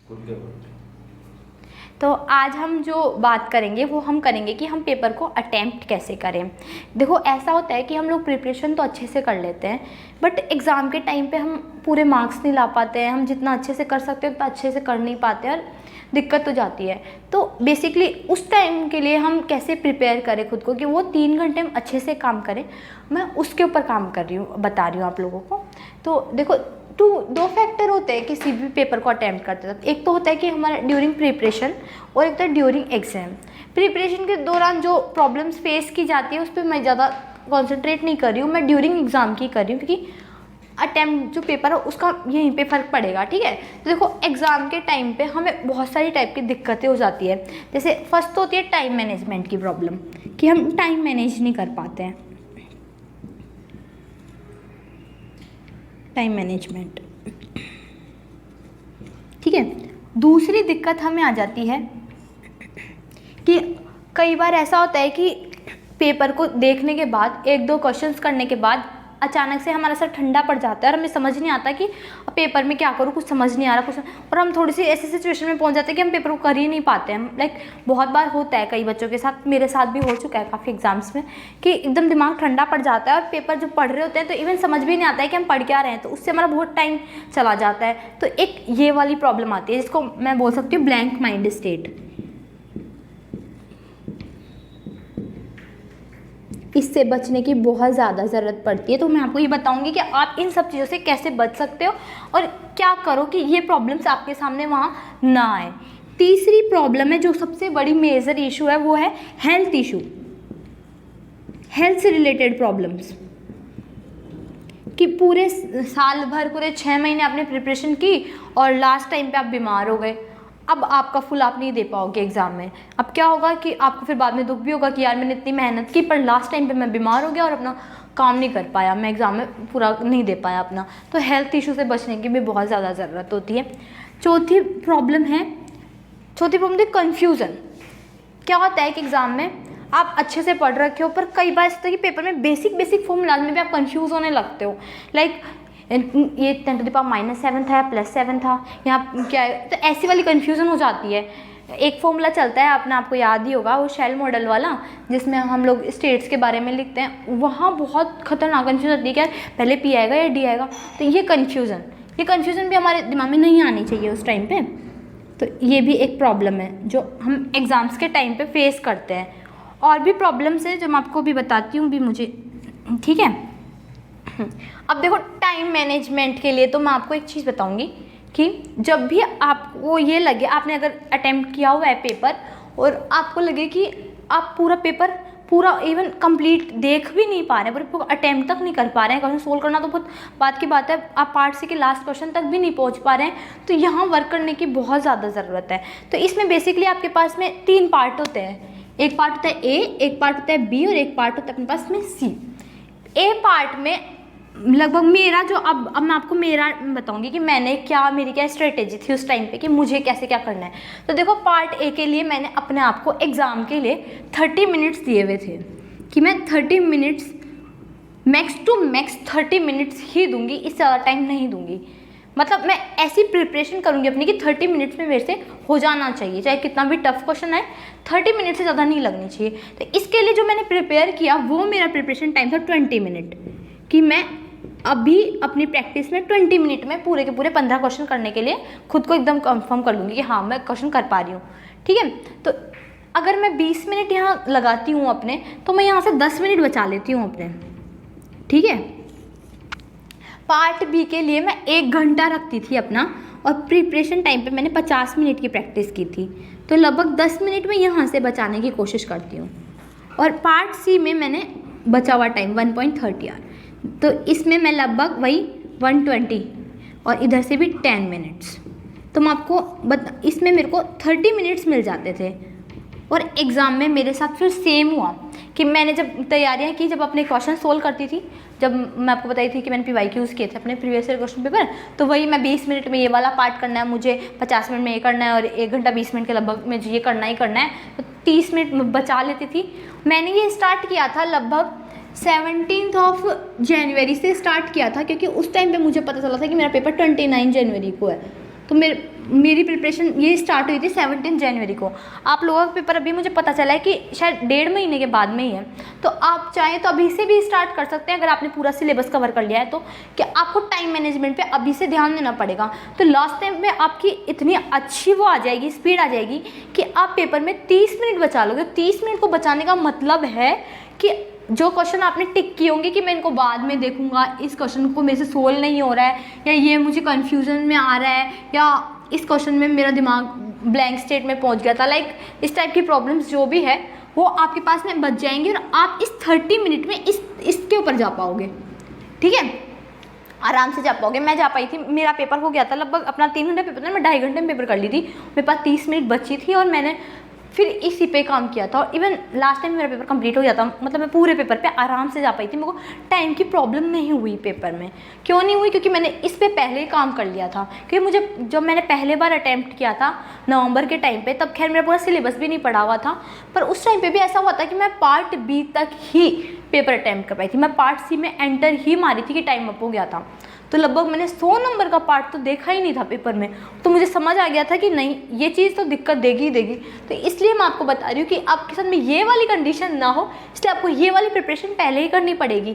खुद क्या करते हैं? तो आज हम जो बात करेंगे वो हम करेंगे कि हम पेपर को अटेम्प्ट कैसे करें। देखो ऐसा होता है कि हम लोग प्रिपरेशन तो अच्छे से कर लेते हैं, बट एग्ज़ाम के टाइम पे हम पूरे मार्क्स नहीं ला पाते हैं। हम जितना अच्छे से कर सकते हैं उतना अच्छे से कर नहीं पाते और दिक्कत हो जाती है। तो बेसिकली उस टाइम के लिए हम कैसे प्रिपेयर करें खुद को कि वो 3 घंटे हम अच्छे से काम करें, मैं उसके ऊपर काम कर रही हूँ, बता रही हूँ आप लोगों को। तो देखो दो फैक्टर होते हैं किसी भी पेपर को अटेम्प्ट करते वक्त। एक तो होता है कि हमारा ड्यूरिंग प्रिपरेशन और एक तो ड्यूरिंग एग्जाम। प्रिपरेशन के दौरान जो प्रॉब्लम्स फेस की जाती है उस पर मैं ज़्यादा कॉन्सेंट्रेट नहीं कर रही हूँ, मैं ड्यूरिंग एग्जाम की कर रही हूँ, क्योंकि अटेम्प्ट जो पेपर है उसका यहीं पे फ़र्क पड़ेगा। ठीक है, तो देखो एग्ज़ाम के टाइम पे हमें बहुत सारी टाइप की दिक्कतें हो जाती है। जैसे फर्स्ट तो होती है टाइम मैनेजमेंट की प्रॉब्लम, कि हम टाइम मैनेज नहीं कर पाते हैं, टाइम मैनेजमेंट। ठीक है, दूसरी दिक्कत हमें आ जाती है कि कई बार ऐसा होता है कि पेपर को देखने के बाद 1-2 क्वेश्चंस करने के बाद अचानक से हमारा सर ठंडा पड़ जाता है और हमें समझ नहीं आता कि पेपर में क्या करूँ, कुछ समझ नहीं आ रहा कुछ, और हम थोड़ी सी ऐसी सिचुएशन में पहुंच जाते हैं कि हम पेपर को कर ही नहीं पाते हैं। लाइक बहुत बार होता है कई बच्चों के साथ, मेरे साथ भी हो चुका है काफ़ी एग्जाम्स में, कि एकदम दिमाग ठंडा पड़ जाता है और पेपर जब पढ़ रहे होते हैं तो इवन समझ भी नहीं आता है कि हम पढ़ क्या रहे हैं, तो उससे हमारा बहुत टाइम चला जाता है। तो एक ये वाली प्रॉब्लम आती है जिसको मैं बोल सकती हूँ ब्लैंक माइंड स्टेट। इससे बचने की बहुत ज़्यादा ज़रूरत पड़ती है। तो मैं आपको ये बताऊंगी कि आप इन सब चीज़ों से कैसे बच सकते हो और क्या करो कि ये प्रॉब्लम्स आपके सामने वहाँ ना आए। तीसरी प्रॉब्लम है जो सबसे बड़ी मेजर इशू है, वो है हेल्थ इशू, हेल्थ से रिलेटेड प्रॉब्लम्स। कि पूरे साल भर, पूरे 6 महीने आपने प्रिपरेशन की और लास्ट टाइम पे आप बीमार हो गए। अब आपका फुल आप नहीं दे पाओगे एग्जाम में। अब क्या होगा कि आपको फिर बाद में दुख भी होगा कि यार मैंने इतनी मेहनत की पर लास्ट टाइम पे मैं बीमार हो गया और अपना काम नहीं कर पाया, मैं एग्जाम में पूरा नहीं दे पाया अपना। तो हेल्थ इशू से बचने की भी बहुत ज़्यादा ज़रूरत होती है। चौथी प्रॉब्लम है कन्फ्यूज़न। क्या होता है कि एग्ज़ाम में आप अच्छे से पढ़ रखे हो पर कई बार इस तरह की पेपर में बेसिक फॉर्मूलाज में भी आप कंफ्यूज होने लगते हो। लाइक ये 10⁻⁻7 था या +7 था, यहाँ क्या है, तो ऐसी वाली कन्फ्यूज़न हो जाती है। एक फॉर्मूला चलता है, अपने आपको याद ही होगा, वो शेल मॉडल वाला, जिसमें हम लोग स्टेट्स के बारे में लिखते हैं। वहाँ बहुत खतरनाक कन्फ्यूजन होती है कि यार पहले P आएगा या D आएगा। तो ये कन्फ्यूज़न भी हमारे दिमाग में नहीं आनी चाहिए उस टाइम पे। तो ये भी एक प्रॉब्लम है जो हम एग्ज़ाम्स के टाइम पे फेस करते हैं। और भी प्रॉब्लम्स हैं जो मैं आपको भी बताती हूँ भी मुझे। ठीक है, अब देखो टाइम मैनेजमेंट के लिए तो मैं आपको एक चीज़ बताऊंगी कि जब भी आपको ये लगे, आपने अगर अटेम्प्ट किया हुआ है पेपर और आपको लगे कि आप पूरा इवन कंप्लीट देख भी नहीं पा रहे हैं, पूरा अटेम्प्ट तक नहीं कर पा रहे हैं, क्वेश्चन सोल्व करना तो बहुत बात की बात है, आप पार्ट सी के लास्ट क्वेश्चन तक भी नहीं पहुंच पा रहे हैं, तो यहाँ वर्क करने की बहुत ज़्यादा ज़रूरत है। तो इसमें बेसिकली आपके पास में 3 पार्ट होते हैं। एक पार्ट होता है A, एक पार्ट होता है B और एक पार्ट होता है अपने पास में C। A पार्ट में लगभग मेरा जो अब मैं आपको मेरा बताऊंगी कि मेरी क्या स्ट्रेटेजी थी उस टाइम पे कि मुझे कैसे क्या करना है। तो देखो पार्ट A के लिए मैंने अपने आप को एग्ज़ाम के लिए 30 मिनट्स दिए हुए थे कि मैं 30 minutes max to max 30 minutes ही दूंगी, इससे ज़्यादा टाइम नहीं दूंगी। मतलब मैं ऐसी प्रिपरेशन करूंगी अपनी कि 30 मिनट्स में मेरे से हो जाना चाहिए, चाहे कितना भी टफ क्वेश्चन है, 30 मिनट से ज़्यादा नहीं लगनी चाहिए। तो इसके लिए जो मैंने प्रिपेयर किया वो मेरा प्रिपरेशन टाइम था 20 मिनट, कि मैं अभी अपनी प्रैक्टिस में 20 मिनट में पूरे के पूरे 15 क्वेश्चन करने के लिए खुद को एकदम कंफर्म कर लूँगी कि हाँ मैं क्वेश्चन कर पा रही हूँ। ठीक है, तो अगर मैं 20 मिनट यहाँ लगाती हूँ अपने, तो मैं यहाँ से 10 मिनट बचा लेती हूँ अपने। ठीक है, पार्ट B के लिए मैं 1 घंटा रखती थी अपना, और प्रिपरेशन टाइम पे मैंने 50 मिनट की प्रैक्टिस की थी, तो लगभग 10 मिनट में यहाँ से बचाने की कोशिश करती हूँ। और पार्ट C में मैंने बचा हुआ टाइम 1.30 आवर, तो इसमें मैं लगभग वही 120 और इधर से भी 10 मिनट्स, तो मैं आपको इसमें मेरे को 30 मिनट्स मिल जाते थे। और एग्ज़ाम में मेरे साथ फिर सेम हुआ कि मैंने जब तैयारियां की, जब अपने क्वेश्चन सोल्व करती थी, जब मैं आपको बताई थी कि मैंने PYQs किए थे अपने प्रीवियस ईयर क्वेश्चन पेपर, तो वही मैं 20 मिनट में ये वाला पार्ट करना है, मुझे 50 मिनट में ये करना है और 1 घंटा 20 मिनट के लगभग मुझे ये करना ही करना है, तो 30 मिनट बचा लेती थी। मैंने ये स्टार्ट किया था लगभग 17 जनवरी से स्टार्ट किया था, क्योंकि उस टाइम पे मुझे पता चला था कि मेरा पेपर 29 जनवरी को है। तो मेरी प्रिपरेशन ये स्टार्ट हुई थी 17 जनवरी को। आप लोगों का पेपर अभी मुझे पता चला है कि शायद 1.5 महीने के बाद में ही है। तो आप चाहें तो अभी से भी स्टार्ट कर सकते हैं अगर आपने पूरा सिलेबस कवर कर लिया है तो, कि आपको टाइम मैनेजमेंट पे अभी से ध्यान देना पड़ेगा। तो लास्ट टाइम में आपकी इतनी अच्छी वो आ जाएगी, स्पीड आ जाएगी कि आप पेपर में 30 मिनट बचा लोगे। 30 मिनट को बचाने का मतलब है कि जो क्वेश्चन आपने टिक किए होंगे कि मैं इनको बाद में देखूंगा, इस क्वेश्चन को मेरे से सोल्व नहीं हो रहा है, या ये मुझे कन्फ्यूजन में आ रहा है, या इस क्वेश्चन में मेरा दिमाग ब्लैंक स्टेट में पहुंच गया था, लाइक इस टाइप की प्रॉब्लम्स जो भी है वो आपके पास में बच जाएंगी और आप इस 30 मिनट में इसके ऊपर जा पाओगे। ठीक है, आराम से जा पाओगे। मैं जा पाई थी, मेरा पेपर हो गया था लगभग, अपना 3 घंटे पेपर था, मैं 2.5 घंटे में पेपर कर ली थी। मेरे पास 30 मिनट बची थी और मैंने फिर इसी पे काम किया था। और इवन लास्ट टाइम मेरा पेपर कंप्लीट हो गया था, मतलब मैं पूरे पेपर पे आराम से जा पाई थी। मेरे को टाइम की प्रॉब्लम नहीं हुई पेपर में। क्यों नहीं हुई? क्योंकि मैंने इस पे पहले ही काम कर लिया था। क्योंकि मुझे जब मैंने पहले बार अटैम्प्ट किया था नवंबर के टाइम पे, तब खैर मेरा पूरा सिलेबस भी नहीं पढ़ा हुआ था, पर उस टाइम पे भी ऐसा हुआ था कि मैं पार्ट बी तक ही पेपर अटैम्प्ट कर पाई थी। मैं पार्ट सी में एंटर ही मारी थी कि टाइम अप हो गया था। तो लगभग मैंने 100 नंबर का पार्ट तो देखा ही नहीं था पेपर में। तो मुझे समझ आ गया था कि नहीं, ये चीज़ तो दिक्कत देगी ही देगी। तो इसलिए मैं आपको बता रही हूँ कि आपके साथ में ये वाली कंडीशन ना हो, इसलिए आपको ये वाली प्रिपरेशन पहले ही करनी पड़ेगी।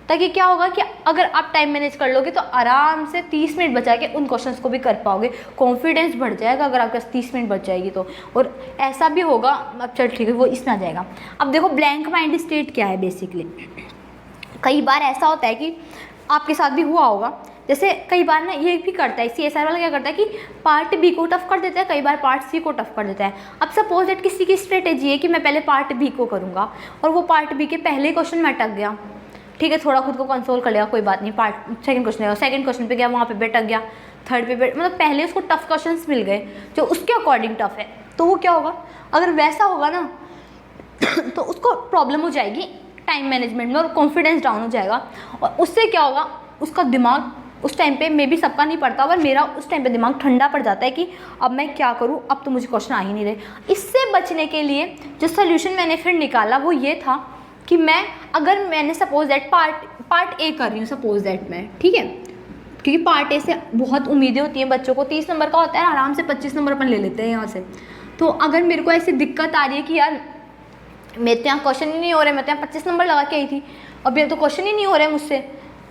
ताकि क्या होगा कि अगर आप टाइम मैनेज कर लोगे तो आराम से 30 मिनट बचा के उन क्वेश्चंस को भी कर पाओगे। कॉन्फिडेंस बढ़ जाएगा अगर आपके पास 30 मिनट बच जाएगी तो। और ऐसा भी होगा, अब चल ठीक है वो इसमें आ जाएगा। अब देखो ब्लैंक माइंड स्टेट क्या है बेसिकली। कई बार ऐसा होता है कि आपके साथ भी हुआ होगा, जैसे कई बार ना ये भी करता है CSR वाला, क्या करता है कि पार्ट बी को टफ कर देता है, कई बार पार्ट सी को टफ कर देता है। अब सपोज दैट किसी की स्ट्रेटेजी है कि मैं पहले पार्ट बी को करूँगा और वो पार्ट बी के पहले क्वेश्चन में अटक गया, ठीक है, थोड़ा खुद को कंसोल कर लिया, कोई बात नहीं, पार्ट सेकंड क्वेश्चन पे गया, वहाँ पे अटक गया, थर्ड पे मतलब पहले उसको टफ क्वेश्चंस मिल गए जो उसके अकॉर्डिंग टफ है। तो वो क्या होगा, अगर वैसा होगा ना तो उसको प्रॉब्लम हो जाएगी टाइम मैनेजमेंट में और कॉन्फिडेंस डाउन हो जाएगा। और उससे क्या होगा, उसका दिमाग उस टाइम पे मे बी सबका नहीं पड़ता, पर मेरा उस टाइम पे दिमाग ठंडा पड़ जाता है कि अब मैं क्या करूं, अब तो मुझे क्वेश्चन आ ही नहीं रहे। इससे बचने के लिए जो सोल्यूशन मैंने फिर निकाला वो ये था कि अगर मैंने सपोज दैट पार्ट ए कर रही हूँ, सपोज दैट मैं, ठीक है, क्योंकि पार्ट ए से बहुत उम्मीदें होती हैं बच्चों को, 30 नंबर का होता है, आराम से 25 नंबर अपन ले लेते हैं यहाँ से। तो अगर मेरे को ऐसी दिक्कत आ रही है कि यार मेरे तो यहाँ क्वेश्चन ही नहीं हो रहे, मैं तो यहाँ 25 नंबर लगा के आई थी, अब ये तो क्वेश्चन ही नहीं हो रहे मुझसे,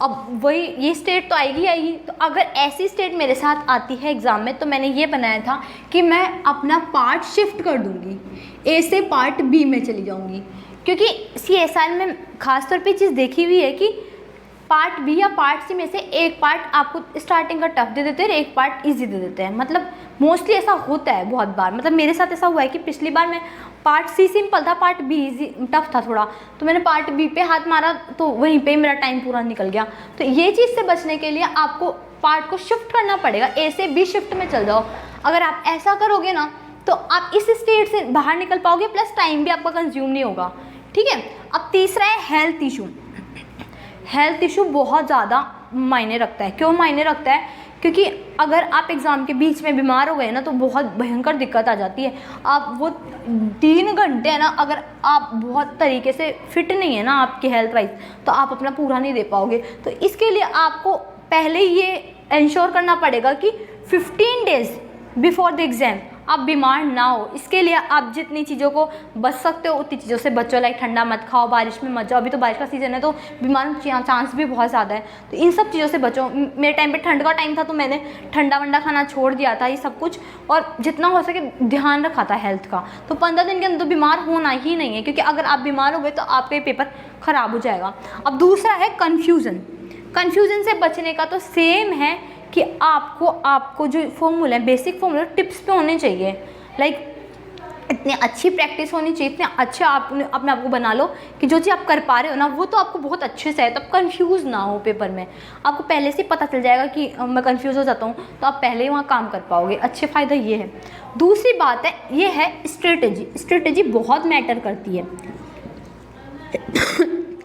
अब वही ये स्टेट तो आएगी। तो अगर ऐसी स्टेट मेरे साथ आती है एग्ज़ाम में, तो मैंने ये बनाया था कि मैं अपना पार्ट शिफ्ट कर दूँगी, ए से पार्ट बी में चली जाऊँगी। क्योंकि CSR में ख़ासतौर पे चीज़ देखी हुई है कि पार्ट बी या पार्ट सी में से एक पार्ट आपको स्टार्टिंग का टफ दे देते हैं और एक पार्ट ईजी दे देते हैं। मतलब मोस्टली ऐसा होता है बहुत बार, मतलब मेरे साथ ऐसा हुआ है कि पिछली बार मैं पार्ट सी सिंपल था, पार्ट बी इजी टफ था थोड़ा, तो मैंने पार्ट बी पे हाथ मारा तो वहीं पे मेरा टाइम पूरा निकल गया। तो ये चीज़ से बचने के लिए आपको पार्ट को शिफ्ट करना पड़ेगा, ए से बी शिफ्ट में चल जाओ। अगर आप ऐसा करोगे ना तो आप इस स्टेट से बाहर निकल पाओगे, प्लस टाइम भी आपका कंज्यूम नहीं होगा। ठीक है, अब तीसरा है हेल्थ इशू। हेल्थ इशू बहुत ज़्यादा मायने रखता है। क्यों मायने रखता है? क्योंकि अगर आप एग्ज़ाम के बीच में बीमार हो गए ना तो बहुत भयंकर दिक्कत आ जाती है। आप वो 3 घंटे है ना, अगर आप बहुत तरीके से फिट नहीं है ना आपकी हेल्थ वाइज, तो आप अपना पूरा नहीं दे पाओगे। तो इसके लिए आपको पहले ये इंश्योर करना पड़ेगा कि 15 डेज़ बिफोर द एग्ज़ाम आप बीमार ना हो। इसके लिए आप जितनी चीज़ों को बच सकते हो उतनी चीज़ों से बचो। लाइक ठंडा मत खाओ, बारिश में मत जाओ, अभी तो बारिश का सीज़न है तो बीमार होने का चांस भी बहुत ज़्यादा है, तो इन सब चीज़ों से बचो। मेरे टाइम पे ठंड का टाइम था तो मैंने ठंडा वंडा खाना छोड़ दिया था, ये सब कुछ, और जितना हो सके ध्यान रखा था हेल्थ का। तो 15 दिन के अंदर तो बीमार होना ही नहीं है, क्योंकि अगर आप बीमार हो गए तो आपका पेपर ख़राब हो जाएगा। अब दूसरा है कन्फ्यूज़न। कन्फ्यूज़न से बचने का तो सेम है कि आपको जो फॉर्मूला है, बेसिक फॉर्मूला टिप्स पे होने चाहिए। लाइक इतनी अच्छी प्रैक्टिस होनी चाहिए, इतने अच्छे अपने आप को बना लो कि जो चीज़ आप कर पा रहे हो ना वो तो आपको बहुत अच्छे से है, तब कंफ्यूज ना हो पेपर में। आपको पहले से पता चल जाएगा कि मैं कंफ्यूज हो जाता हूँ, तो आप पहले ही वहाँ काम कर पाओगे। अच्छे फ़ायदा ये है। दूसरी बात है, ये है स्ट्रेटेजी। स्ट्रेटेजी बहुत मैटर करती है।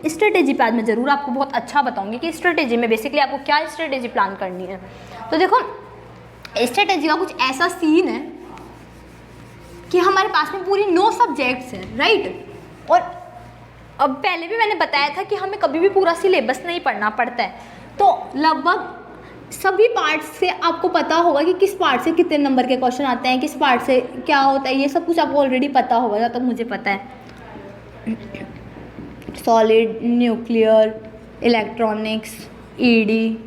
स्ट्रेटेजी पे आज मैं ज़रूर आपको बहुत अच्छा बताऊंगी कि स्ट्रेटेजी में बेसिकली आपको क्या स्ट्रेटेजी प्लान करनी है। तो देखो, स्ट्रेटेजी का कुछ ऐसा सीन है कि हमारे पास में पूरी 9 सब्जेक्ट्स हैं, राइट। और अब पहले भी मैंने बताया था कि हमें कभी भी पूरा सिलेबस नहीं पढ़ना पड़ता है। तो लगभग सभी पार्ट्स से आपको पता होगा कि किस पार्ट से कितने नंबर के क्वेश्चन आते हैं, किस पार्ट से क्या होता है, ये सब कुछ आपको ऑलरेडी पता होगा जहाँ तक मुझे पता है। Solid, nuclear, electronics, ED,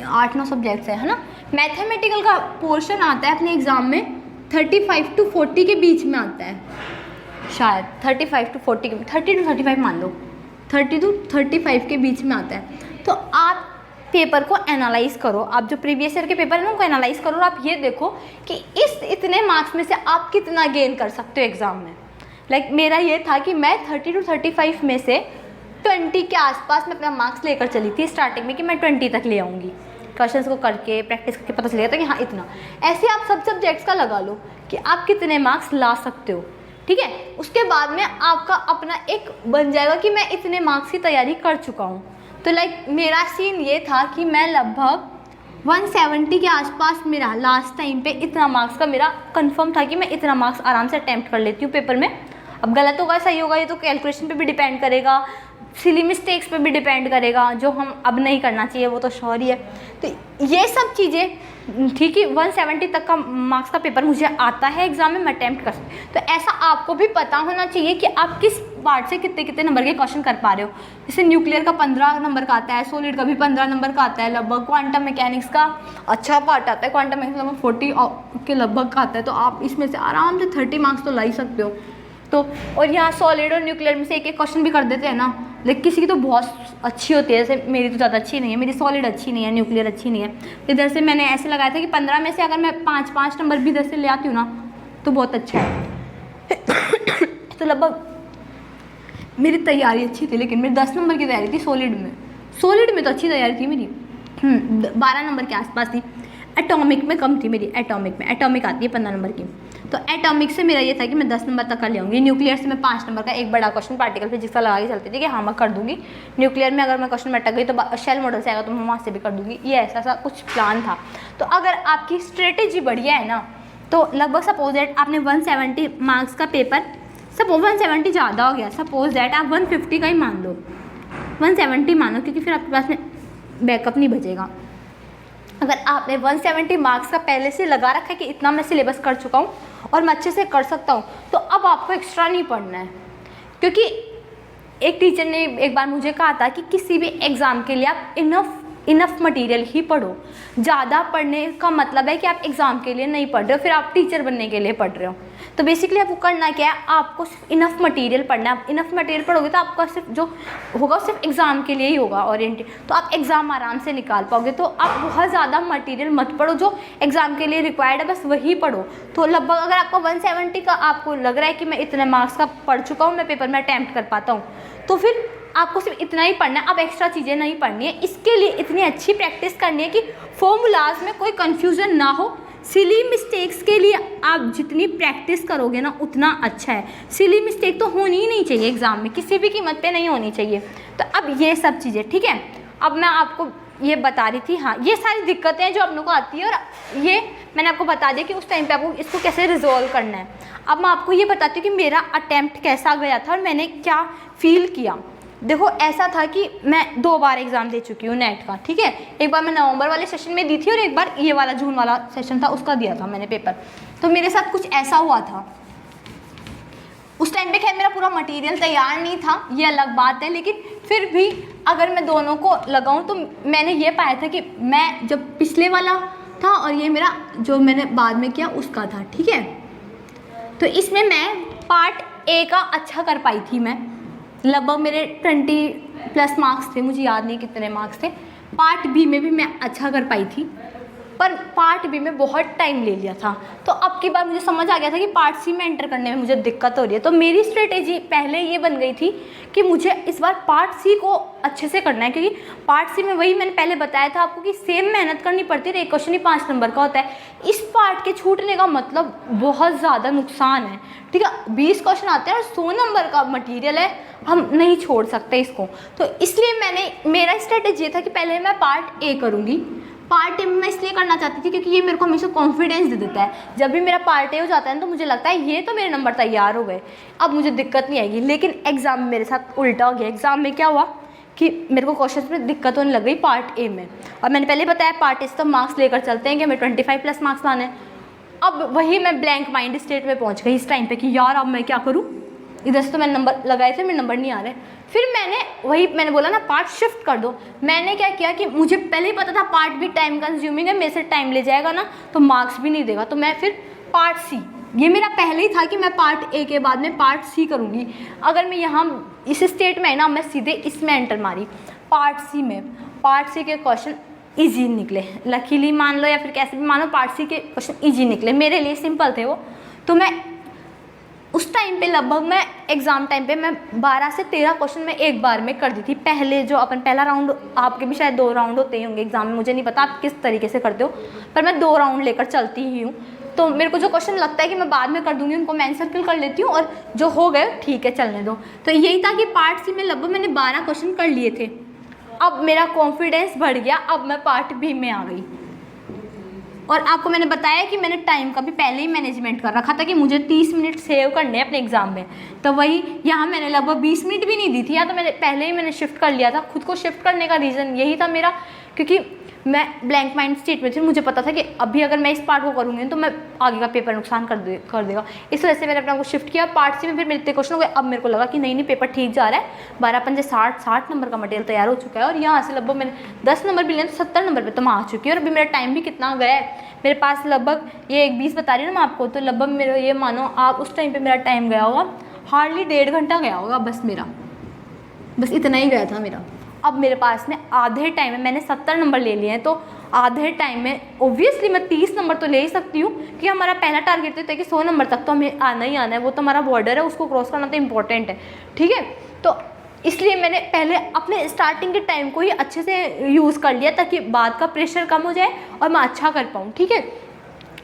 8-9 subjects है ना। मैथमेटिकल का पोर्शन आता है अपने एग्ज़ाम में 35 to 40 के बीच में आता है, शायद 35 to 40 के, 30 to 35 मान लो, 30 to 35 के बीच में आता है। तो आप पेपर को एनालाइज करो, आप जो प्रीवियस ईयर के पेपर है ना उनको एनालाइज करो और आप ये देखो कि इस इतने मार्क्स में से आप कितना गेन कर सकते हो एग्ज़ाम में। लाइक मेरा ये था कि मैं 30 to 35 में से 20 के आसपास मैं अपना मार्क्स लेकर चली थी स्टार्टिंग में कि मैं 20 तक ले आऊँगी। क्वेश्चंस को करके प्रैक्टिस करके पता चलेगा था कि हाँ इतना। ऐसे आप सब सब्जेक्ट्स का लगा लो कि आप कितने मार्क्स ला सकते हो, ठीक है। उसके बाद में आपका अपना एक बन जाएगा कि मैं इतने मार्क्स की तैयारी कर चुका हूँ। तो लाइक मेरा सीन ये था कि मैं लगभग 170 के आसपास मेरा लास्ट टाइम पे इतना मार्क्स का मेरा कंफर्म था कि मैं इतना मार्क्स आराम से अटैम्प्ट कर लेती हूँ पेपर में। अब गलत होगा सही होगा ये तो कैलकुलेशन पे भी डिपेंड करेगा, सिली मिस्टेक्स पे भी डिपेंड करेगा, जो हम अब नहीं करना चाहिए वो तो श्योर ही है। तो ये सब चीज़ें ठीक है, 170 तक का मार्क्स का पेपर मुझे आता है एग्जाम में, मैं अटैम्प्ट कर सकती हूँ। तो ऐसा आपको भी पता होना चाहिए कि आप किस पार्ट से कितने कितने नंबर के क्वेश्चन कर पा रहे हो। जैसे न्यूक्लियर का 15 नंबर का आता है, सॉलिड का भी 15 नंबर का आता है लगभग, क्वांटम मैकेनिक्स का अच्छा पार्ट आता है, क्वांटम मैकेनिक्स लगभग 40 के लगभग का आता है। तो आप इसमें से आराम से 30 मार्क्स तो ला ही सकते हो। तो और यहाँ सॉलिड और न्यूक्लियर में से एक एक क्वेश्चन भी कर देते हैं ना, लेकिन किसी की तो बहुत अच्छी होती है, जैसे मेरी तो ज़्यादा अच्छी नहीं है, मेरी सॉलिड अच्छी नहीं है, न्यूक्लियर अच्छी नहीं है। इधर से मैंने ऐसे लगाया था कि 15 में से अगर मैं 5 नंबर भी इधर से ले आती हूँ ना तो बहुत अच्छा है। तो लगभग मेरी तैयारी अच्छी थी, लेकिन मेरी 10 नंबर की तैयारी थी सॉलिड में। सॉलिड में तो अच्छी तैयारी थी मेरी, 12 नंबर के आसपास थी। एटॉमिक में कम थी मेरी, एटॉमिक आती है 15 नंबर की। तो एटॉमिक से मेरा ये था कि मैं 10 नंबर तक कर ले आऊँगी। न्यूक्लियर से मैं 5 नंबर का एक बड़ा क्वेश्चन पार्टिकल फिजिक्स का लगा के चलती थी कि हाँ मैं कर दूँगी। न्यूक्लियर में अगर मैं क्वेश्चन में अटक गई तो शेल मॉडल से आएगा तो मैं वहाँ से भी कर दूँगी। ये ऐसा कुछ प्लान था। तो अगर आपकी स्ट्रेटेजी बढ़िया है ना तो लगभग सपोज दैट आपने 170 मार्क्स का पेपर, सपोज 170 ज़्यादा हो गया, सपोज दैट आप 150 का ही मान लो, 170 मानो, क्योंकि फिर आपके पास में बैकअप नहीं बचेगा। अगर आपने 170 मार्क्स का पहले से लगा रखा है कि इतना मैं सिलेबस कर चुका हूँ और मैं अच्छे से कर सकता हूँ, तो अब आपको एक्स्ट्रा नहीं पढ़ना है। क्योंकि एक टीचर ने एक बार मुझे कहा था कि किसी भी एग्ज़ाम के लिए आप इनफ मटेरियल ही पढ़ो। ज़्यादा पढ़ने का मतलब है कि आप एग्ज़ाम के लिए नहीं पढ़ रहे हो, फिर आप टीचर बनने के लिए पढ़ रहे हो। तो बेसिकली आपको करना क्या है, आपको सिर्फ इनफ मटेरियल पढ़ना है। आप इनफ मटेरियल पढ़ोगे तो आपका सिर्फ जो होगा सिर्फ एग्ज़ाम के लिए ही होगा ओरिएंटेड, तो आप एग्ज़ाम आराम से निकाल पाओगे। तो आप बहुत ज़्यादा मटेरियल मत पढ़ो, जो एग्ज़ाम के लिए रिक्वायर्ड है बस वही पढ़ो। तो लगभग अगर आपका 170 का आपको लग रहा है कि मैं इतने मार्क्स का पढ़ चुका हूँ, मैं पेपर में अटैम्प्ट कर पाता हूँ, तो फिर आपको सिर्फ इतना ही पढ़ना है, अब एक्स्ट्रा चीज़ें नहीं पढ़नी है। इसके लिए इतनी अच्छी प्रैक्टिस करनी है कि फॉर्मूलाज में कोई कन्फ्यूज़न ना हो। सिली मिस्टेक्स के लिए आप जितनी प्रैक्टिस करोगे ना उतना अच्छा है। सिली मिस्टेक तो होनी ही नहीं चाहिए एग्ज़ाम में, किसी भी कीमत पे नहीं होनी चाहिए। तो अब ये सब चीज़ें ठीक है, अब मैं आपको ये बता रही थी, हाँ ये सारी दिक्कतें जो अपनों को आती है और ये मैंने आपको बता दिया कि उस टाइम पे आपको इसको कैसे रिजॉल्व करना है। अब मैं आपको ये बताती हूँ कि मेरा अटैम्प्ट कैसा गया था और मैंने क्या फील किया। देखो ऐसा था कि मैं 2 बार एग्ज़ाम दे चुकी हूँ नेट का, ठीक है। एक बार मैं नवंबर वाले सेशन में दी थी और एक बार ये वाला जून वाला सेशन था उसका दिया था मैंने पेपर। तो मेरे साथ कुछ ऐसा हुआ था, उस टाइम पे खैर मेरा पूरा मटेरियल तैयार नहीं था, ये अलग बात है, लेकिन फिर भी अगर मैं दोनों को लगाऊँ तो मैंने ये पाया था कि मैं जब पिछले वाला था और ये मेरा जो मैंने बाद में किया उसका था, ठीक है। तो इसमें मैं पार्ट ए का अच्छा कर पाई थी, मैं लगभग मेरे 20+ मार्क्स थे, मुझे याद नहीं कितने मार्क्स थे। पार्ट बी में भी मैं अच्छा कर पाई थी, पर पार्ट बी में बहुत टाइम ले लिया था। तो अब की बार मुझे समझ आ गया था कि पार्ट सी में एंटर करने में मुझे दिक्कत हो रही है। तो मेरी स्ट्रेटेजी पहले ये बन गई थी कि मुझे इस बार पार्ट सी को अच्छे से करना है, क्योंकि पार्ट सी में वही मैंने पहले बताया था आपको कि सेम मेहनत करनी पड़ती है, एक क्वेश्चन ही 5 नंबर का होता है। इस पार्ट के छूटने का मतलब बहुत ज़्यादा नुकसान है, ठीक है। 20 क्वेश्चन आते हैं और 100 नंबर का मटीरियल है, हम नहीं छोड़ सकते इसको। तो इसलिए मेरा स्ट्रेटेजी ये था कि पहले मैं पार्ट ए करूँगी। पार्ट ए में मैं इसलिए करना चाहती थी क्योंकि ये मेरे को हमेशा कॉन्फिडेंस दे देता है। जब भी मेरा पार्ट ए हो जाता है तो मुझे लगता है ये तो मेरे नंबर तैयार हो गए, अब मुझे दिक्कत नहीं आएगी। लेकिन एग्ज़ाम में मेरे साथ उल्टा हो गया। एग्ज़ाम में क्या हुआ कि मेरे को क्वेश्चन में दिक्कत होने लग गई पार्ट ए में। और मैंने पहले बताया पार्ट ए से तो मार्क्स लेकर चलते हैं कि हमें 25 प्लस मार्क्स लाने हैं। अब वही मैं ब्लैंक माइंड स्टेट में पहुंच गई इस टाइम पे कि यार अब मैं क्या करूं, इधर से तो मैंने नंबर लगाए थे, मेरे नंबर नहीं आ रहे। फिर मैंने बोला ना पार्ट शिफ्ट कर दो। मैंने क्या किया कि मुझे पहले ही पता था पार्ट भी टाइम कंज्यूमिंग है, मेरे से टाइम ले जाएगा ना तो मार्क्स भी नहीं देगा, तो मैं फिर पार्ट सी, ये मेरा पहले ही था कि मैं पार्ट ए के बाद में पार्ट सी करूँगी। अगर मैं यहाँ इस स्टेट में है ना, मैं सीधे इसमें एंटर मारी पार्ट सी में। पार्ट सी के क्वेश्चन ईजी निकले, लकीली मान लो या फिर कैसे भी मानो, पार्ट सी के क्वेश्चन ईजी निकले, मेरे लिए सिंपल थे वो। तो मैं उस टाइम पे लगभग मैं एग्ज़ाम टाइम पे मैं 12 से 13 क्वेश्चन मैं एक बार में कर दी थी। पहले जो अपन पहला राउंड, आपके भी शायद 2 राउंड होते ही होंगे एग्ज़ाम में, मुझे नहीं पता आप किस तरीके से करते हो, पर मैं 2 राउंड लेकर चलती ही हूँ। तो मेरे को जो क्वेश्चन लगता है कि मैं बाद में कर दूँगी उनको मैं सर्किल कर लेती हूँ, और जो हो गए ठीक है चलने दो। तो यही था कि पार्ट सी में लगभग मैंने 12 क्वेश्चन कर लिए थे। अब मेरा कॉन्फिडेंस बढ़ गया, अब मैं पार्ट बी में आ गई। और आपको मैंने बताया कि मैंने टाइम का भी पहले ही मैनेजमेंट कर रखा था कि मुझे 30 मिनट सेव करने हैं अपने एग्जाम में। तो वही यहाँ मैंने लगभग 20 मिनट भी नहीं दी थी, या तो मैंने पहले ही शिफ्ट कर लिया था। खुद को शिफ्ट करने का रीज़न यही था मेरा, क्योंकि मैं ब्लैंक माइंड स्टेट में थी, मुझे पता था कि अभी अगर मैं इस पार्ट को करूँगी तो मैं आगे का पेपर नुकसान कर देगा। इस वजह से मैंने अपना को शिफ्ट किया पार्ट सी में। फिर मेरे इतने क्वेश्चन हो गए, अब मेरे को लगा कि नहीं पेपर ठीक जा रहा है, 12 पंजे 60 नंबर का मटेरियल तैयार हो चुका है, और यहाँ से लगभग मैंने 10 नंबर भी लिए तो 70 नंबर पर तो मैं आ चुकी हूँ। और अभी मेरा टाइम भी कितना गया है मेरे पास, लगभग ये 1:20 बता रही हूँ ना मैं आपको, तो लगभग मेरा ये मानो आप उस टाइम पर मेरा टाइम गया होगा हार्डली 1.5 घंटा गया होगा, बस इतना ही गया था मेरा। अब मेरे पास में आधे टाइम में मैंने 70 नंबर ले लिए हैं, तो आधे टाइम में ओब्वियसली मैं 30 नंबर तो ले ही सकती हूँ, कि हमारा पहला टारगेट तो है कि 100 नंबर तक तो हमें आना ही आना है, वो तो हमारा बॉर्डर है, उसको क्रॉस करना तो इम्पोर्टेंट है, ठीक है। तो इसलिए मैंने पहले अपने स्टार्टिंग के टाइम को ही अच्छे से यूज़ कर लिया ताकि बाद का प्रेशर कम हो जाए और मैं अच्छा कर पाऊँ, ठीक है।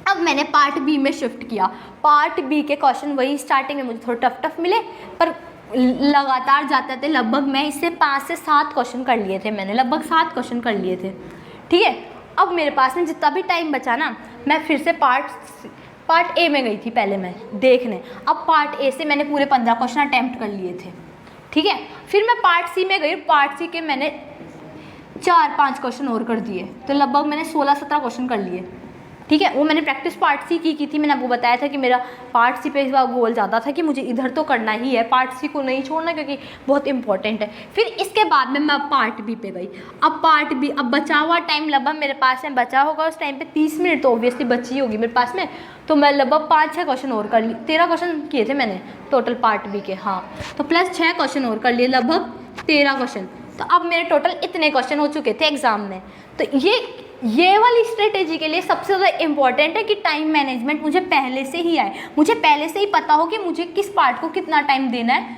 अब मैंने पार्ट बी में शिफ्ट किया। पार्ट बी के क्वेश्चन वही स्टार्टिंग में मुझे थोड़े टफ मिले, पर लगातार जाते थे लगभग मैं इससे 5 से 7 क्वेश्चन कर लिए थे, मैंने लगभग 7 क्वेश्चन कर लिए थे, ठीक है। अब मेरे पास में जितना भी टाइम बचा ना, मैं फिर से पार्ट ए में गई थी पहले मैं देखने। अब पार्ट ए से मैंने पूरे 15 क्वेश्चन अटैम्प्ट कर लिए थे, ठीक है। फिर मैं पार्ट सी में गई, पार्ट सी के मैंने 4-5 क्वेश्चन और कर दिए, तो लगभग मैंने 16-17 क्वेश्चन कर लिए, ठीक है। वो मैंने प्रैक्टिस पार्ट सी की थी, मैंने आपको बताया था कि मेरा पार्ट सी पे इस बार गोल ज़्यादा था कि मुझे इधर तो करना ही है, पार्ट सी को नहीं छोड़ना क्योंकि बहुत इंपॉर्टेंट है। फिर इसके बाद में मैं पार्ट बी पे गई। अब पार्ट बी, अब बचा हुआ टाइम लगभग मेरे पास में बचा होगा उस टाइम पे 30 मिनट, तो ऑब्वियसली बची होगी मेरे पास में, तो मैं लगभग 5-6 क्वेश्चन और कर ली। 13 क्वेश्चन किए थे मैंने टोटल पार्ट बी के, हाँ, तो प्लस 6 क्वेश्चन और कर लिए, लगभग 13 क्वेश्चन। तो अब मेरे टोटल इतने क्वेश्चन हो चुके थे एग्जाम में। तो ये वाली स्ट्रेटेजी के लिए सबसे ज़्यादा इंपॉर्टेंट है कि टाइम मैनेजमेंट मुझे पहले से ही आए, मुझे पहले से ही पता हो कि मुझे किस पार्ट को कितना टाइम देना है,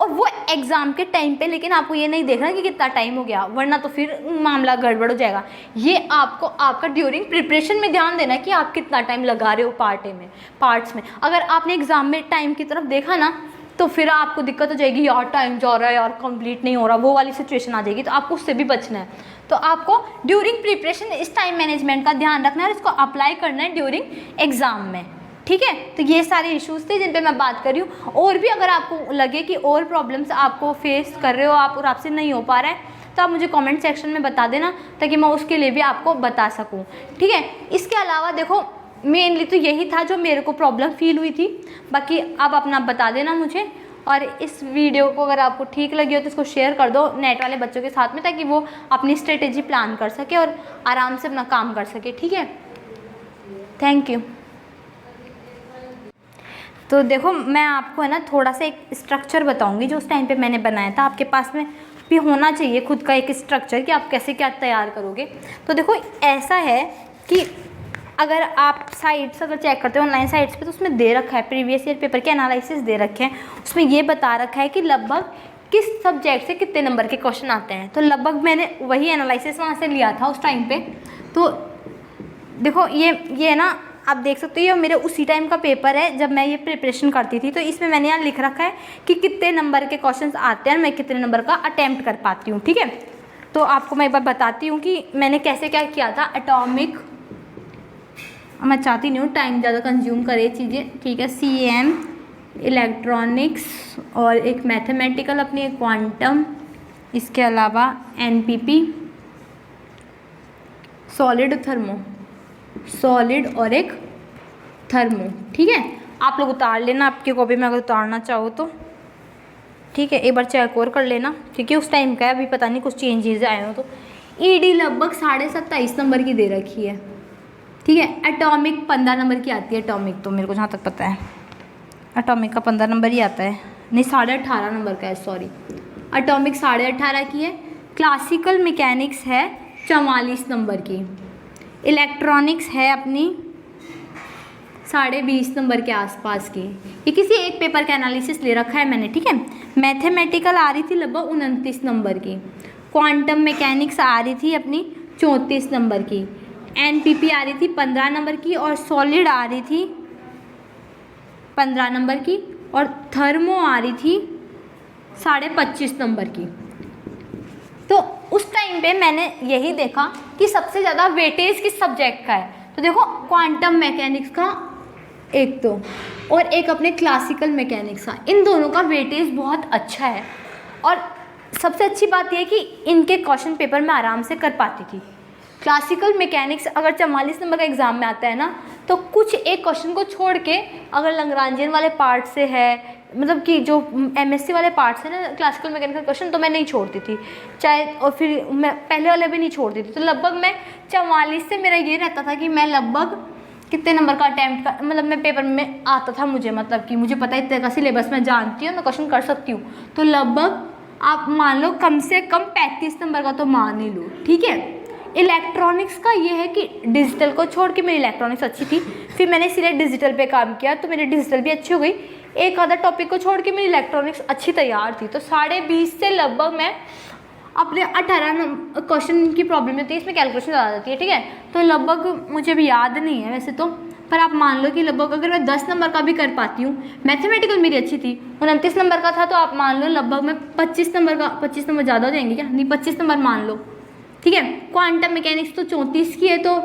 और वो एग्ज़ाम के टाइम पे। लेकिन आपको ये नहीं देखना कि कितना टाइम हो गया, वरना तो फिर मामला गड़बड़ हो जाएगा। ये आपको आपका ड्यूरिंग प्रिपरेशन में ध्यान देना है कि आप कितना टाइम लगा रहे हो पार्ट्स में। अगर आपने एग्ज़ाम में टाइम की तरफ देखा ना, तो फिर आपको दिक्कत हो जाएगी, यार टाइम जा रहा है, यार कंप्लीट नहीं हो रहा, वो वाली सिचुएशन आ जाएगी। तो आपको उससे भी बचना है। तो आपको ड्यूरिंग प्रिपरेशन इस टाइम मैनेजमेंट का ध्यान रखना है और इसको अप्लाई करना है ड्यूरिंग एग्ज़ाम में, ठीक है। तो ये सारे इश्यूज़ थे जिन पे मैं बात कर रही हूँ। और भी अगर आपको लगे कि और प्रॉब्लम्स आपको फेस कर रहे हो आप और आपसे नहीं हो पा रहा है, तो आप मुझे कमेंट सेक्शन में बता देना ताकि मैं उसके लिए भी आपको बता सकूँ, ठीक है। इसके अलावा देखो, मेनली तो यही था जो मेरे को प्रॉब्लम फील हुई थी। बाकी आप अपना बता देना मुझे, और इस वीडियो को अगर आपको ठीक लगी हो तो इसको शेयर कर दो नेट वाले बच्चों के साथ में, ताकि वो अपनी स्ट्रेटेजी प्लान कर सके और आराम से अपना काम कर सके, ठीक है। Thank you. तो देखो, मैं आपको है ना थोड़ा सा एक स्ट्रक्चर बताऊंगी जो उस टाइम पे मैंने बनाया था। आपके पास में भी होना चाहिए खुद का एक स्ट्रक्चर कि आप कैसे क्या तैयार करोगे। तो देखो, ऐसा है कि अगर आप साइट्स अगर चेक करते हो ऑनलाइन साइट्स पे, तो उसमें दे रखा है प्रीवियस ईयर पेपर के एनालिसिस दे रखे हैं। उसमें ये बता रखा है कि लगभग किस सब्जेक्ट से कितने नंबर के क्वेश्चन आते हैं। तो लगभग मैंने वही एनालिसिस वहाँ से लिया था उस टाइम पे। तो देखो, ये ना आप देख सकते हो, ये मेरे उसी टाइम का पेपर है जब मैं ये प्रिपरेशन करती थी। तो इसमें मैंने यहाँ लिख रखा है कि कितने नंबर के क्वेश्चन आते हैं और मैं कितने नंबर का अटैम्प्ट कर पाती हूँ, ठीक है। तो आपको मैं एक बार बताती हूँ कि मैंने कैसे क्या किया था। एटॉमिक, मैं चाहती नहीं हूँ टाइम ज़्यादा कंज्यूम करे चीज़ें, ठीक है। CM, इलेक्ट्रॉनिक्स और एक मैथमेटिकल अपनी क्वांटम, इसके अलावा NPP, सॉलिड थर्मो, सॉलिड और एक थर्मो। ठीक है, आप लोग उतार लेना आपकी कॉपी में अगर उतारना चाहो तो। ठीक है, एक बार चेक और कर लेना क्योंकि उस टाइम का है, अभी पता नहीं कुछ चेंजेस आए हो तो। ED लगभग 27.5 नंबर की दे रखी है। ठीक है, एटॉमिक 15 नंबर की आती है। एटॉमिक तो मेरे को जहाँ तक पता है एटॉमिक का 15 नंबर ही आता है, नहीं 18.5 नंबर का है, सॉरी। एटॉमिक 18.5 की है। क्लासिकल मैकेनिक्स है 44 नंबर की। इलेक्ट्रॉनिक्स है अपनी 20.5 नंबर के आसपास की। ये किसी एक पेपर का एनालिसिस ले रखा है मैंने। ठीक है, मैथमेटिकल आ रही थी लगभग 29 नंबर की। क्वांटम मैकेनिक्स आ रही थी अपनी 34 नंबर की। NPP आ रही थी 15 नंबर की और सॉलिड आ रही थी 15 नंबर की और थर्मो आ रही थी 25.5 नंबर की। तो उस टाइम पे मैंने यही देखा कि सबसे ज़्यादा वेटेज किस सब्जेक्ट का है। तो देखो क्वांटम मैकेनिक्स का एक तो और एक अपने क्लासिकल मैकेनिक्स का, इन दोनों का वेटेज बहुत अच्छा है। और सबसे अच्छी बात यह है कि इनके क्वेश्चन पेपर में आराम से कर पाती थी। क्लासिकल मैकेनिक्स अगर 44 नंबर का एग्ज़ाम में आता है ना, तो कुछ एक क्वेश्चन को छोड़ के अगर लैग्रांजियन वाले पार्ट से है, मतलब कि जो MSc वाले पार्ट से ना क्लासिकल मैकेनिकल क्वेश्चन, तो मैं नहीं छोड़ती थी चाहे, और फिर मैं पहले वाले भी नहीं छोड़ती थी। तो लगभग मैं 44 से मेरा ये रहता था कि मैं लगभग कितने नंबर का अटैम्प्ट का, मतलब मैं पेपर में आता था मुझे, मतलब कि मुझे पता है इतने का सिलेबस मैं जानती हूँ, मैं क्वेश्चन कर सकती हूँ। तो लगभग आप मान लो कम से कम 35 नंबर का तो मान ही लो। ठीक है, इलेक्ट्रॉनिक्स का ये है कि डिजिटल को छोड़ के मेरी इलेक्ट्रॉनिक्स अच्छी थी, फिर मैंने इसीलिए डिजिटल पे काम किया तो मेरी डिजिटल भी अच्छी हो गई। एक आधा टॉपिक को छोड़ के मेरी इलेक्ट्रॉनिक्स अच्छी तैयार थी। तो 20.5 से लगभग मैं अपने 18 क्वेश्चन की प्रॉब्लम होती है, इसमें कैलकुलेशन ज़्यादा जाती है। ठीक है, तो लगभग मुझे भी याद नहीं है वैसे तो, पर आप मान लो कि लगभग अगर मैं 10 नंबर का भी कर पाती हूँ, मैथमेटिकल मेरी अच्छी थी, 29 नंबर का था, तो आप मान लो लगभग मैं 25 नंबर का, 25 नंबर ज़्यादा हो जाएंगे क्या, नहीं 25 नंबर मान लो। ठीक है, क्वांटम मैकेनिक्स तो 34 की है, तो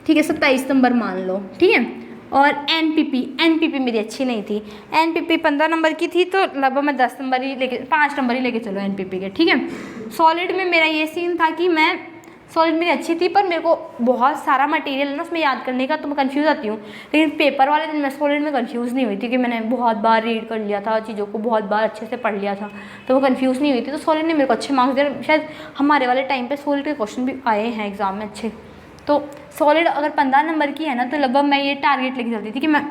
ठीक है 27 नंबर मान लो। ठीक है, और NPP मेरी अच्छी नहीं थी। NPP 15 नंबर की थी, तो लगभग मैं 10 नंबर ही लेके, 5 नंबर ही लेके चलो NPP के। ठीक है, सॉलिड में मेरा ये सीन था कि मैं सॉलिड मेरी अच्छी थी, पर मेरे को बहुत सारा मटेरियल है ना उसमें याद करने का, तो मैं कंफ्यूज आती हूँ। लेकिन पेपर वाले दिन मैं सॉलिड में कंफ्यूज नहीं हुई थी, कि मैंने बहुत बार रीड कर लिया था चीज़ों को, बहुत बार अच्छे से पढ़ लिया था, तो वो कंफ्यूज नहीं हुई थी। तो सॉलिड ने मेरे को अच्छे मार्क्स दिए। शायद हमारे वाले टाइम पे सॉलिड के क्वेश्चन भी आए हैं एग्जाम में अच्छे। तो सॉलिड अगर 15 नंबर की है ना, तो लगभग मैं ये टारगेट लेके चलती थी कि मैं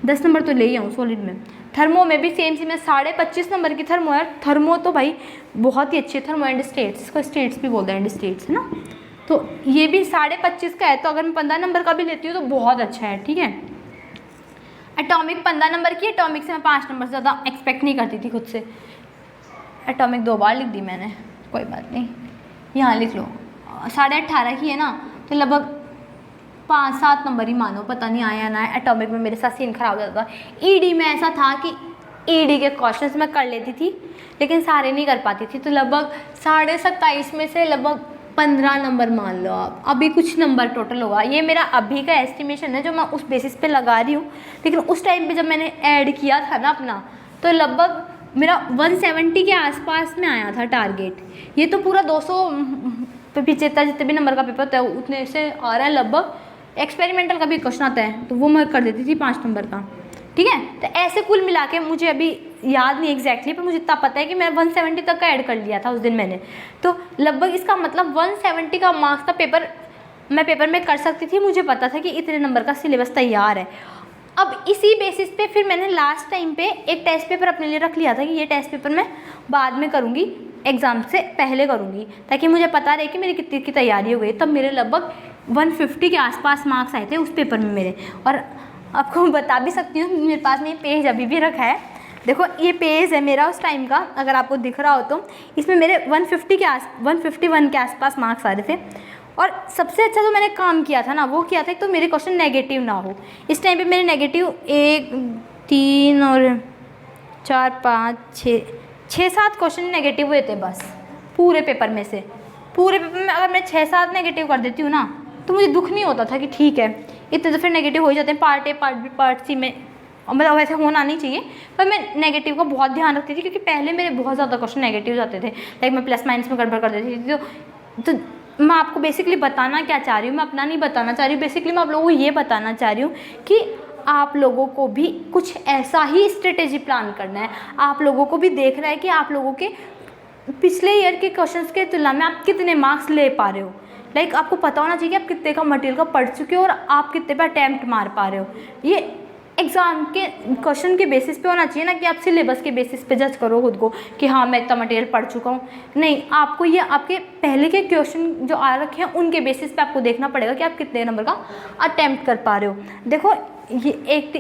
10 नंबर तो ले ही आऊँ सॉलिड में। थर्मो में भी सेम मैं 25.5 नंबर की थर्मो है। थर्मो तो भाई बहुत ही अच्छी है, थर्मो एंड स्टेट्स, इसको स्टेट्स भी बोलते हैं, एंड स्टेट्स है ना, तो ये भी 25.5 का है। तो अगर मैं 15 नंबर का भी लेती हूँ तो बहुत अच्छा है। ठीक है, एटॉमिक 15 नंबर की, एटॉमिक से मैं 5 नंबर से ज़्यादा एक्सपेक्ट नहीं करती थी खुद से। एटॉमिक 2 बार लिख दी मैंने, कोई बात नहीं, यहाँ लिख लो। 18.5 की है ना, तो लगभग 5-7 नंबर ही मानो, पता नहीं आया ना। एटॉमिक में मेरे साथ सीन खराब हो जाता था। ED में ऐसा था कि ED के क्वेश्चंस मैं कर लेती थी, लेकिन सारे नहीं कर पाती थी। तो लगभग 27.5 में से लगभग 15 नंबर मान लो आप, अभी कुछ नंबर टोटल होगा। ये मेरा अभी का एस्टिमेशन है जो मैं उस बेसिस पे लगा रही हूँ, लेकिन उस टाइम पे जब मैंने ऐड किया था ना अपना, तो लगभग मेरा 170 के आसपास में आया था टारगेट। ये तो पूरा 275 जितने भी नंबर का पेपर होता है उतने से आ रहा है लगभग। एक्सपेरिमेंटल का भी क्वेश्चन आता है तो वो मैं कर देती थी 5 नंबर का। ठीक है, तो ऐसे कुल मिला के मुझे अभी याद नहीं एग्जैक्टली, पर मुझे इतना पता है कि मैं 170 तक का ऐड कर लिया था उस दिन मैंने। तो लगभग इसका मतलब 170 का मार्क्स का पेपर मैं पेपर में कर सकती थी। मुझे पता था कि इतने नंबर का सिलेबस तैयार है। अब इसी बेसिस पे फिर मैंने लास्ट टाइम पे एक टेस्ट पेपर अपने लिए रख लिया था कि ये टेस्ट पेपर मैं बाद में करूँगी, एग्ज़ाम से पहले करूँगी, ताकि मुझे पता रहे कि मेरी कितनी की तैयारी हो गई। तब मेरे लगभग 150 के आसपास मार्क्स आए थे उस पेपर में मेरे। और आपको बता भी सकती हूँ, मेरे पास में ये पेज अभी भी रखा है, देखो ये पेज है मेरा उस टाइम का, अगर आपको दिख रहा हो तो। इसमें मेरे 151 के आसपास मार्क्स आ रहे थे। और सबसे अच्छा जो मैंने काम किया था ना, वो किया था तो मेरे क्वेश्चन नेगेटिव ना हो। इस टाइम पे मेरे नेगेटिव 1, 3 और 4, 5, 6-7 क्वेश्चन नेगेटिव हुए थे बस पूरे पेपर में से। पूरे पेपर में अगर मैं 6-7 नेगेटिव कर देती हूँ ना, तो मुझे दुख नहीं होता था कि ठीक है इतने तो फिर नेगेटिव हो ही जाते हैं, part A, part B, part C में और मतलब वैसे होना नहीं चाहिए, पर मैं नेगेटिव का बहुत ध्यान रखती थी क्योंकि पहले मेरे बहुत ज़्यादा क्वेश्चन नेगेटिव आते थे, लाइक मैं प्लस माइनस में गड़बड़ कर देती थी। तो मैं आपको बेसिकली बताना क्या चाह रही हूँ, मैं अपना नहीं बताना चाह रही हूँ, बेसिकली मैं आप लोगों को ये बताना चाह रही हूँ कि आप लोगों को भी कुछ ऐसा ही स्ट्रेटेजी प्लान करना है। आप लोगों को भी देखना है कि आप लोगों के पिछले ईयर के क्वेश्चंस के तुलना में आप कितने मार्क्स ले पा रहे हो। लाइक आपको पता होना चाहिए कि आप कितने का मटेरियल का पढ़ चुके हो और आप कितने पे अटैम्प्ट मार पा रहे हो। ये एग्ज़ाम के क्वेश्चन के बेसिस पे होना चाहिए ना कि आप सिलेबस के बेसिस पे जज करो खुद को कि हाँ मैं इतना मटेरियल पढ़ चुका हूँ। नहीं, आपको ये आपके पहले के क्वेश्चन जो आ रखे हैं उनके बेसिस पे आपको देखना पड़ेगा कि आप कितने नंबर का अटैम्प्ट कर पा रहे हो। देखो ये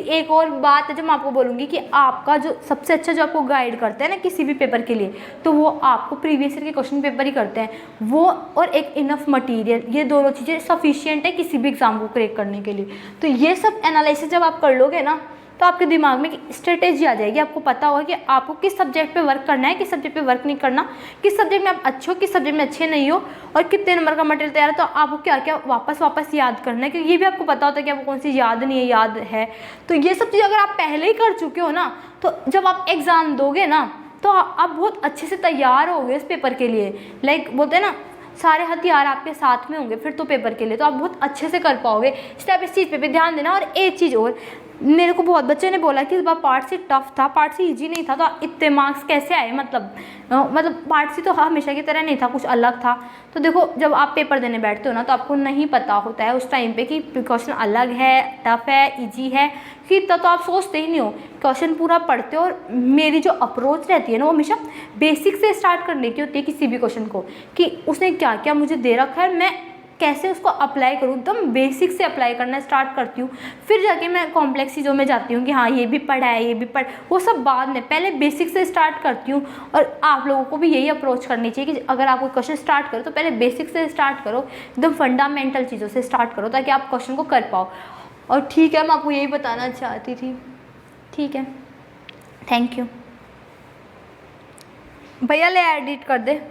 एक और बात है जो मैं आपको बोलूँगी कि आपका जो सबसे अच्छा जो आपको गाइड करते हैं ना किसी भी पेपर के लिए, तो वो आपको प्रीवियस ईयर के क्वेश्चन पेपर ही करते हैं। वो और एक इनफ मटेरियल, ये दोनों चीज़ें सफिशिएंट है किसी भी एग्ज़ाम को क्रैक करने के लिए। तो ये सब एनालिसिस जब आप कर लोगे ना तो आपके दिमाग में स्ट्रेटेजी आ जाएगी। आपको पता होगा कि आपको किस सब्जेक्ट पे वर्क करना है, किस सब्जेक्ट पे वर्क नहीं करना, किस सब्जेक्ट में आप अच्छे हो, किस सब्जेक्ट में अच्छे नहीं हो, और कितने नंबर का मटेरियल तैयार है तो आपको क्या क्या वापस याद करना है। क्योंकि ये भी आपको पता होता है कि आपको कौन सी याद नहीं है, याद है। तो ये सब चीज़ अगर आप पहले ही कर चुके हो ना तो जब आप एग्ज़ाम दोगे ना तो आप बहुत अच्छे से तैयार होगे इस पेपर के लिए। लाइक बोलते हैं ना सारे हथियार आपके साथ में होंगे फिर तो पेपर के लिए तो आप बहुत अच्छे से कर पाओगे। इस चीज़ पे भी ध्यान देना। और एक चीज़ और, मेरे को बहुत बच्चे ने बोला कि इस बार पार्ट सी टफ था, पार्ट सी इजी नहीं था, तो इतने मार्क्स कैसे आए। मतलब पार्ट सी तो हमेशा की तरह नहीं था, कुछ अलग था। तो देखो जब आप पेपर देने बैठते हो ना तो आपको नहीं पता होता है उस टाइम पे कि क्वेश्चन अलग है, टफ है, इजी है, कि इतना तो आप सोचते ही नहीं हो। क्वेश्चन पूरा पढ़ते हो और मेरी जो अप्रोच रहती है ना वो हमेशा बेसिक से स्टार्ट करने की होती है किसी भी क्वेश्चन को, कि उसने क्या क्या मुझे दे रखा है, मैं कैसे उसको अप्लाई करूँ। एकदम बेसिक से अप्लाई करना स्टार्ट करती हूँ, फिर जाके मैं कॉम्प्लेक्स चीज़ों में जाती हूँ कि हाँ ये भी पढ़ा है, ये भी पढ़, वो सब बाद में, पहले बेसिक से स्टार्ट करती हूँ। और आप लोगों को भी यही अप्रोच करनी चाहिए कि अगर आप कोई क्वेश्चन स्टार्ट करो तो पहले बेसिक से स्टार्ट करो, एकदम फंडामेंटल चीज़ों से स्टार्ट करो ताकि आप क्वेश्चन को कर पाओ। और ठीक है, मैं आपको यही बताना चाहती थी। ठीक है, थैंक यू भैया, ले एडिट कर दे।